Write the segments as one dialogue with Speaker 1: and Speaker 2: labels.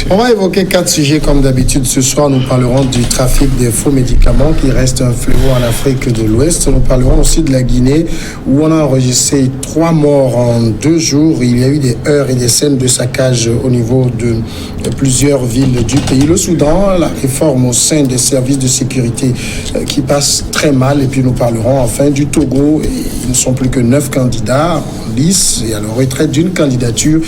Speaker 1: On va évoquer 4 sujets comme d'habitude. Ce soir, nous parlerons du trafic des faux médicaments qui reste un fléau en Afrique de l'Ouest. Nous parlerons aussi de la Guinée où on a enregistré 3 morts en 2 jours. Il y a eu des heurts et des scènes de saccage au niveau de plusieurs villes du pays. Le Soudan, la réforme au sein des services de sécurité qui passe très mal. Et puis nous parlerons enfin du Togo. Ils ne sont plus que 9 candidats en lice et à la retraite d'une candidature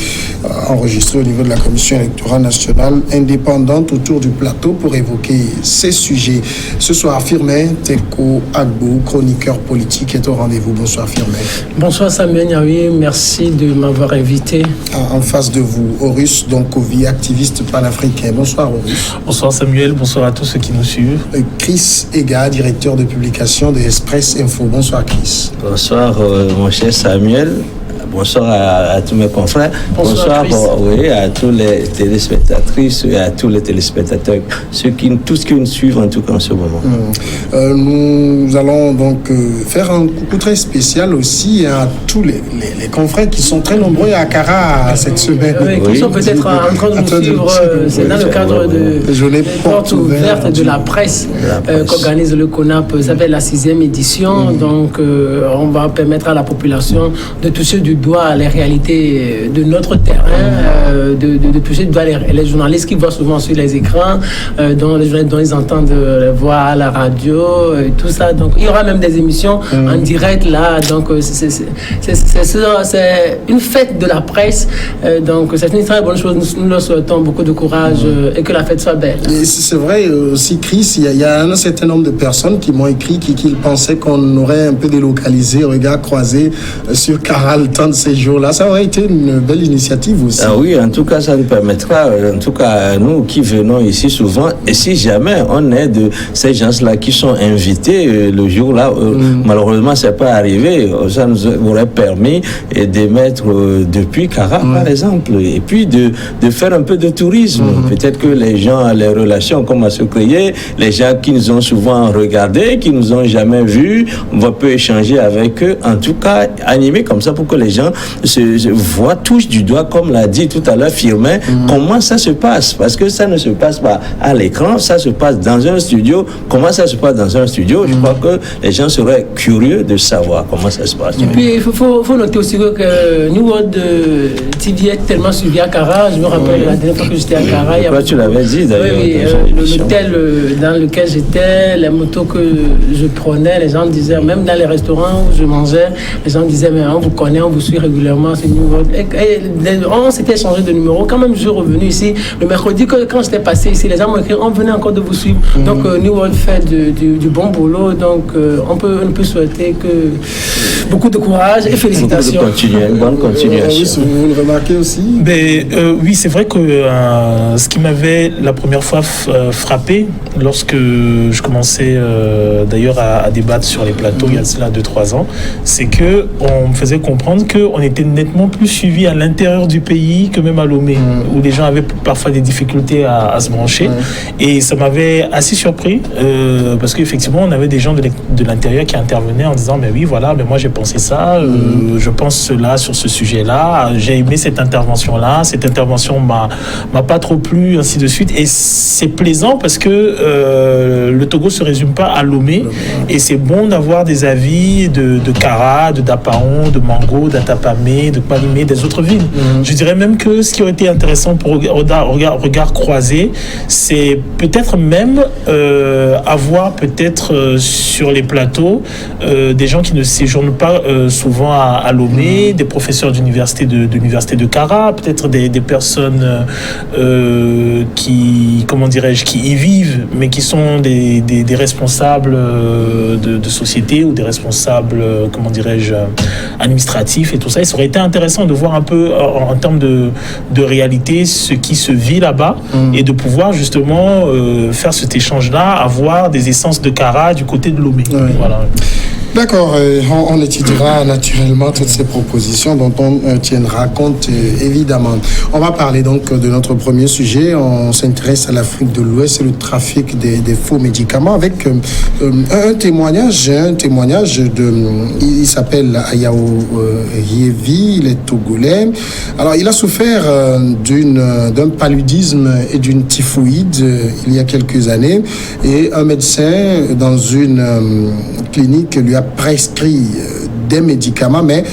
Speaker 1: enregistrée au niveau de la Commission électorale nationale indépendante autour du plateau pour évoquer ces sujets. Ce soir, Firmin Teko Agbo, chroniqueur politique, est au rendez-vous. Bonsoir Firmin.
Speaker 2: Bonsoir Samuel Niaoui, merci de m'avoir invité.
Speaker 1: En face de vous, Horus Donkovi, activiste panafricain. Bonsoir Horus.
Speaker 3: Bonsoir Samuel, bonsoir à tous ceux qui nous suivent.
Speaker 1: Chris Ega, directeur de publication de Express Info. Bonsoir Chris.
Speaker 4: Bonsoir mon cher Samuel. Bonsoir à tous mes confrères. Bonsoir à tous les téléspectatrices et à tous les téléspectateurs, tous ceux qui nous suivent en tout cas en ce moment.
Speaker 1: Nous allons donc faire un coucou très spécial aussi à tous les confrères qui sont très nombreux à Accra cette semaine.
Speaker 2: Oui, qui sont peut-être en train de nous suivre. C'est dans le cadre de portes ouvertes de la presse qu'organise le CONAP. Ça s'appelle la 6e édition. Donc on va permettre à la population de toucher du doigt les réalités de notre terrain, de toucher du doigt les journalistes qui voient souvent sur les écrans, dont ils entendent les voix à la radio, et tout ça. Donc il y aura même des émissions en direct là. Donc c'est une fête de la presse. Donc c'est une très bonne chose. Nous leur souhaitons beaucoup de courage et que la fête soit belle.
Speaker 1: Et c'est vrai aussi, Chris, il y a un certain nombre de personnes qui m'ont écrit qu'ils pensaient qu'on aurait un peu délocalisé, regard croisé sur Caral de ces jours-là. Ça aurait été une belle initiative aussi.
Speaker 4: Ah oui, en tout cas, ça nous permettra, en tout cas, nous qui venons ici souvent, et si jamais on est de ces gens-là qui sont invités le jour-là, malheureusement, c'est pas arrivé, ça nous aurait permis d'émettre depuis Cara, par exemple, et puis de faire un peu de tourisme. Peut-être que les gens, les relations commencent à se créer, les gens qui nous ont souvent regardés, qui nous ont jamais vus, on peut échanger avec eux, en tout cas, animer comme ça pour que les gens se voient, touchent du doigt, comme l'a dit tout à l'heure Firmin, comment ça se passe, parce que ça ne se passe pas à l'écran, ça se passe dans un studio. Comment ça se passe dans un studio? Je crois que les gens seraient curieux de savoir comment ça se passe.
Speaker 2: Et puis il faut noter aussi que New World TV est tellement suivi à Cara. Je me rappelle la dernière fois que j'étais à Cara.
Speaker 4: Tu l'avais dit d'ailleurs.
Speaker 2: Oui, l'hôtel dans lequel j'étais, les motos que je prenais, les gens disaient, même dans les restaurants où je mangeais, les gens disaient, mais on vous connaît, on vous suit régulièrement, c'est New World. Et on s'était changé de numéro. Quand même, je suis revenu ici le mercredi, quand j'étais passé ici, les gens m'ont écrit, on venait encore de vous suivre. Donc New World fait du bon boulot. Donc on peut souhaiter que beaucoup de courage et félicitations.
Speaker 4: Bonne continuation.
Speaker 1: Vous le remarquez aussi?
Speaker 3: Oui, c'est vrai que ce qui m'avait la première fois frappé lorsque je commençais d'ailleurs à débattre sur les plateaux il y a cela 2-3 ans, c'est que on me faisait comprendre qu'on était nettement plus suivi à l'intérieur du pays que même à Lomé, où les gens avaient parfois des difficultés à se brancher. Et ça m'avait assez surpris parce qu'effectivement on avait des gens de l'intérieur qui intervenaient en disant mais oui voilà, mais moi j'ai pensé ça, je pense cela sur ce sujet-là, j'ai aimé cette intervention-là, cette intervention m'a pas trop plu, ainsi de suite. Et c'est plaisant parce que le Togo se résume pas à Lomé, et c'est bon d'avoir des avis de Cara, de Dapaon, de Mango, d'Atapamé, de Kpalimé, des autres villes. Je dirais même que ce qui aurait été intéressant pour regard croisé, c'est peut-être même avoir peut-être sur les plateaux des gens qui ne séjournent pas souvent à Lomé, des professeurs d'université de Cara, peut-être des personnes qui, comment dirais-je, qui y vivent, mais qui sont des responsables de société ou des responsables, comment dirais-je, administratifs et tout ça. Et ça aurait été intéressant de voir un peu en termes de réalité ce qui se vit là-bas et de pouvoir justement faire cet échange-là, avoir des essences de Cara du côté de Lomé.
Speaker 1: Oui.
Speaker 3: Voilà.
Speaker 1: D'accord, on étudiera naturellement toutes ces propositions dont on tiendra compte évidemment. On va parler donc de notre premier sujet. On s'intéresse à l'Afrique de l'Ouest et le trafic des faux médicaments avec un témoignage il s'appelle Ayao Yevi, il est togolais. Alors il a souffert d'un paludisme et d'une typhoïde il y a quelques années et un médecin dans une clinique lui a prescrit des médicaments, mais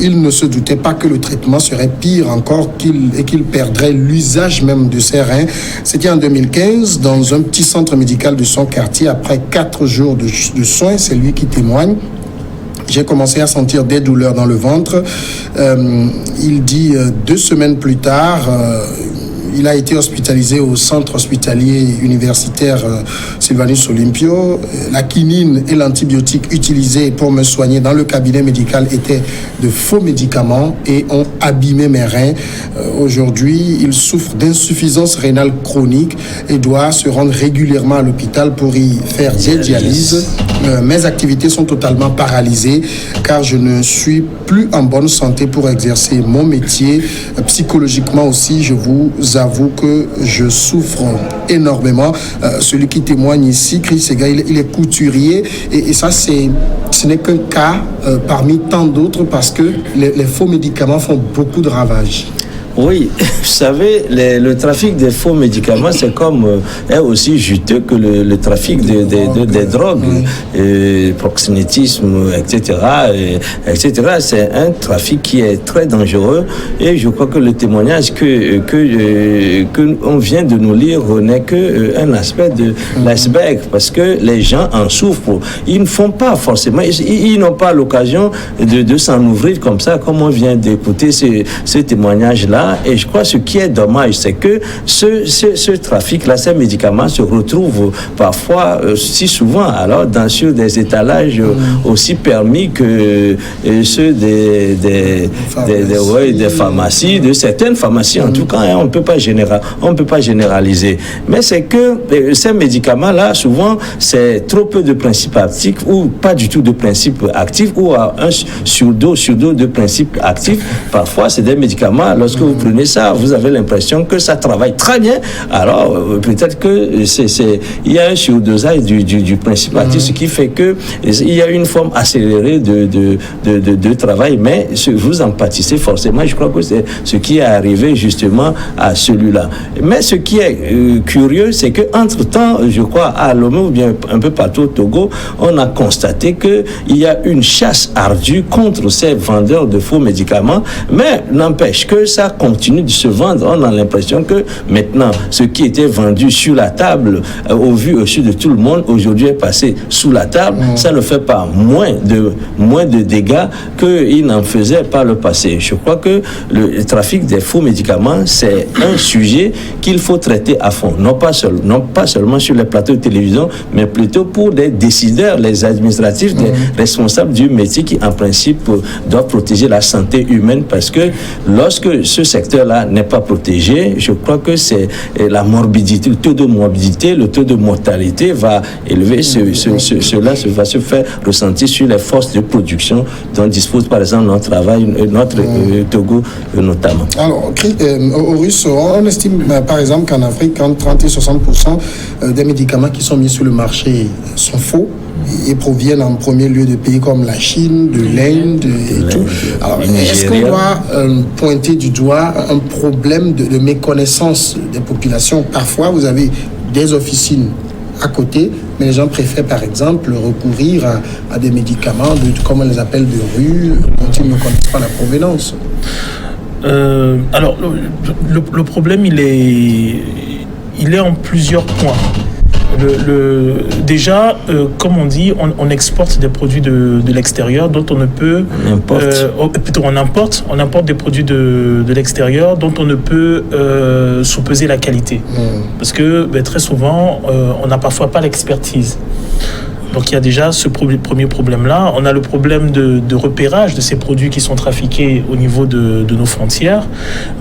Speaker 1: il ne se doutait pas que le traitement serait pire encore et qu'il perdrait l'usage même de ses reins. C'était en 2015, dans un petit centre médical de son quartier. Après 4 jours de soins, c'est lui qui témoigne. J'ai commencé à sentir des douleurs dans le ventre. Il dit 2 semaines plus tard, il a été hospitalisé au centre hospitalier universitaire Sylvanus Olympio. La quinine et l'antibiotique utilisés pour me soigner dans le cabinet médical étaient de faux médicaments et ont abîmé mes reins. Aujourd'hui, il souffre d'insuffisance rénale chronique et doit se rendre régulièrement à l'hôpital pour y faire des dialyses. Mes activités sont totalement paralysées car je ne suis plus en bonne santé pour exercer mon métier. Psychologiquement aussi, je vous avoue que je souffre énormément. Celui qui témoigne ici, Chris Sega, il est couturier et ça, ce n'est qu'un cas parmi tant d'autres parce que les faux médicaments font beaucoup de ravages.
Speaker 4: Oui, vous savez, le trafic des faux médicaments, c'est comme est aussi juteux que le trafic des drogues, proxénétisme, etc. C'est un trafic qui est très dangereux et je crois que le témoignage que on vient de nous lire n'est qu'un aspect de l'iceberg parce que les gens en souffrent. Ils ne font pas forcément, ils n'ont pas l'occasion de s'en ouvrir comme ça, comme on vient d'écouter ce témoignage-là. Et je crois que ce qui est dommage, c'est que ce trafic-là, ces médicaments se retrouvent parfois, si souvent, alors sur des étalages aussi permis que ceux des pharmacies, de certaines pharmacies. En tout cas, hein, on ne peut pas généraliser. Mais c'est que ces médicaments-là, souvent, c'est trop peu de principes actifs ou pas du tout de principes actifs ou à un surdose de principes actifs. Parfois, c'est des médicaments, lorsque vous prenez ça, vous avez l'impression que ça travaille très bien. Alors, peut-être que il y a un surdosage du principe actif, ce qui fait que il y a une forme accélérée de travail, mais vous en pâtissez forcément. Je crois que c'est ce qui est arrivé justement à celui-là. Mais ce qui est curieux, c'est que entre-temps, je crois, à Lomé ou bien un peu partout au Togo, on a constaté qu'il y a une chasse ardue contre ces vendeurs de faux médicaments, mais n'empêche que ça continue de se vendre. On a l'impression que maintenant, ce qui était vendu sur la table, au vu au-dessus de tout le monde, aujourd'hui est passé sous la table. Ça ne fait pas moins de dégâts qu'il n'en faisait par le passé. Je crois que le trafic des faux médicaments, c'est un sujet qu'il faut traiter à fond. Non pas seulement sur les plateaux de télévision, mais plutôt pour les décideurs, les administratifs, les responsables du métier qui, en principe, doivent protéger la santé humaine parce que lorsque ce secteur-là n'est pas protégé, je crois que c'est la morbidité, le taux de morbidité, le taux de mortalité va élever. Cela va se faire ressentir sur les forces de production dont dispose par exemple notre Togo notamment.
Speaker 1: Alors, Horus, on estime par exemple qu'en Afrique, entre 30 et 60% des médicaments qui sont mis sur le marché sont faux et proviennent en premier lieu de pays comme la Chine, de l'Inde et tout. Alors, est-ce qu'on doit pointer du doigt un problème de méconnaissance des populations? Parfois, vous avez des officines à côté, mais les gens préfèrent par exemple recourir à des médicaments, comme on les appelle, de rue, dont ils ne connaissent pas la provenance.
Speaker 3: Alors, le problème, il est en plusieurs points. Déjà, comme on dit, on exporte des produits de l'extérieur dont on ne peut... On importe des produits de l'extérieur dont on ne peut sous-peser la qualité. Parce que très souvent, on n'a parfois pas l'expertise. Donc il y a déjà ce premier problème-là. On a le problème de repérage de ces produits qui sont trafiqués au niveau de nos frontières.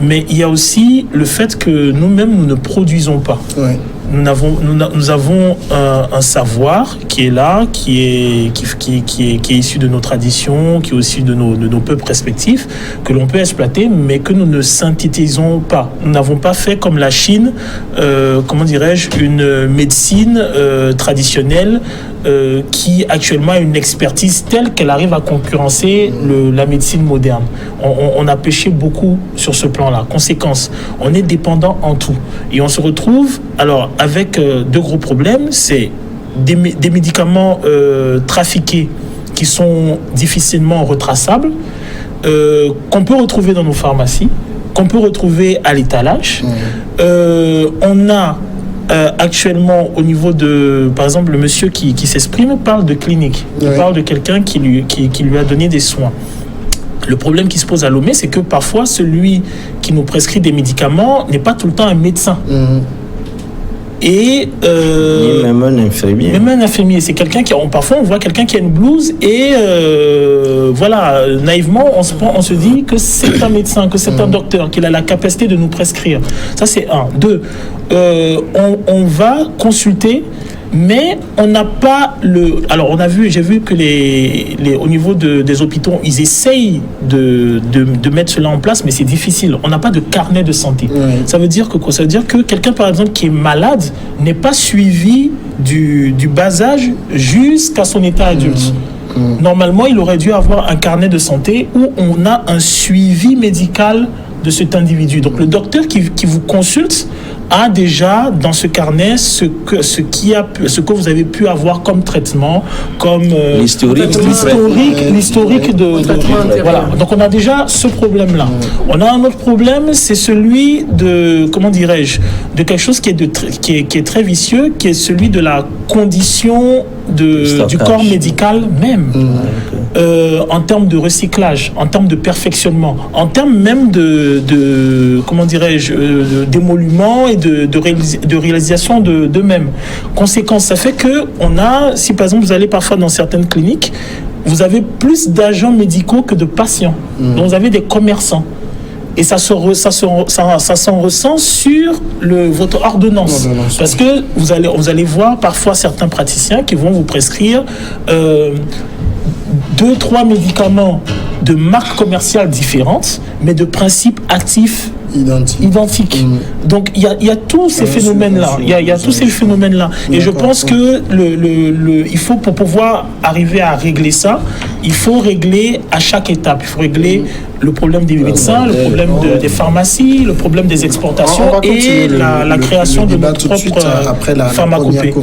Speaker 3: Mais il y a aussi le fait que nous-mêmes, nous ne produisons pas.
Speaker 1: Ouais.
Speaker 3: nous avons un savoir qui est là, qui est issu de nos traditions, qui est aussi de nos peuples respectifs, que l'on peut exploiter, mais que nous ne synthétisons pas. Nous n'avons pas fait comme la Chine, une médecine traditionnelle qui actuellement a une expertise telle qu'elle arrive à concurrencer la médecine moderne. On a péché beaucoup sur ce plan-là. Conséquence, on est dépendant en tout. Et on se retrouve alors avec deux gros problèmes. C'est des médicaments trafiqués qui sont difficilement retraçables, qu'on peut retrouver dans nos pharmacies, qu'on peut retrouver à l'étalage. On a actuellement au niveau de, par exemple, le monsieur qui s'exprime parle de clinique. Il parle de quelqu'un qui lui a donné des soins. Le problème qui se pose à Lomé, c'est que parfois celui qui nous prescrit des médicaments n'est pas tout le temps un médecin. Et
Speaker 4: même un infirmier.
Speaker 3: Même un infirmier, c'est quelqu'un parfois on voit quelqu'un qui a une blouse et voilà, naïvement on se dit que c'est un médecin, que c'est un docteur, qu'il a la capacité de nous prescrire. Ça c'est un. Deux, on va consulter, mais on n'a pas alors j'ai vu que au niveau des hôpitaux, ils essayent de mettre cela en place, mais c'est difficile. On n'a pas de carnet de santé. Ça veut dire que quoi? Ça veut dire que quelqu'un, par exemple, qui est malade n'est pas suivi du bas âge jusqu'à son état adulte. Normalement, il aurait dû avoir un carnet de santé où on a un suivi médical de cet individu. Donc le docteur qui vous consulte a déjà dans ce carnet ce que vous avez pu avoir comme traitement, comme l'historique de voilà. Donc on a déjà ce problème-là. On a un autre problème, c'est celui de quelque chose qui est très vicieux, qui est celui de la condition du corps médical même, en termes de recyclage, en termes de perfectionnement, en termes même d'émolument et de réalisation d'eux-mêmes. Conséquence, ça fait que si par exemple vous allez parfois dans certaines cliniques, vous avez plus d'agents médicaux que de patients. Donc vous avez des commerçants. Et ça s'en ressent sur votre ordonnance. Parce que vous allez voir parfois certains praticiens qui vont vous prescrire 2-3 médicaments de marques commerciales différentes, mais de principes actifs identiques. Donc il y a tous ces phénomènes-là. Il y a tous ces phénomènes-là. Et je pense que il faut, pour pouvoir arriver à régler ça, il faut régler à chaque étape. Il faut régler le problème des médecins, le problème des pharmacies, le problème des exportations et la création de notre propre pharmacopée.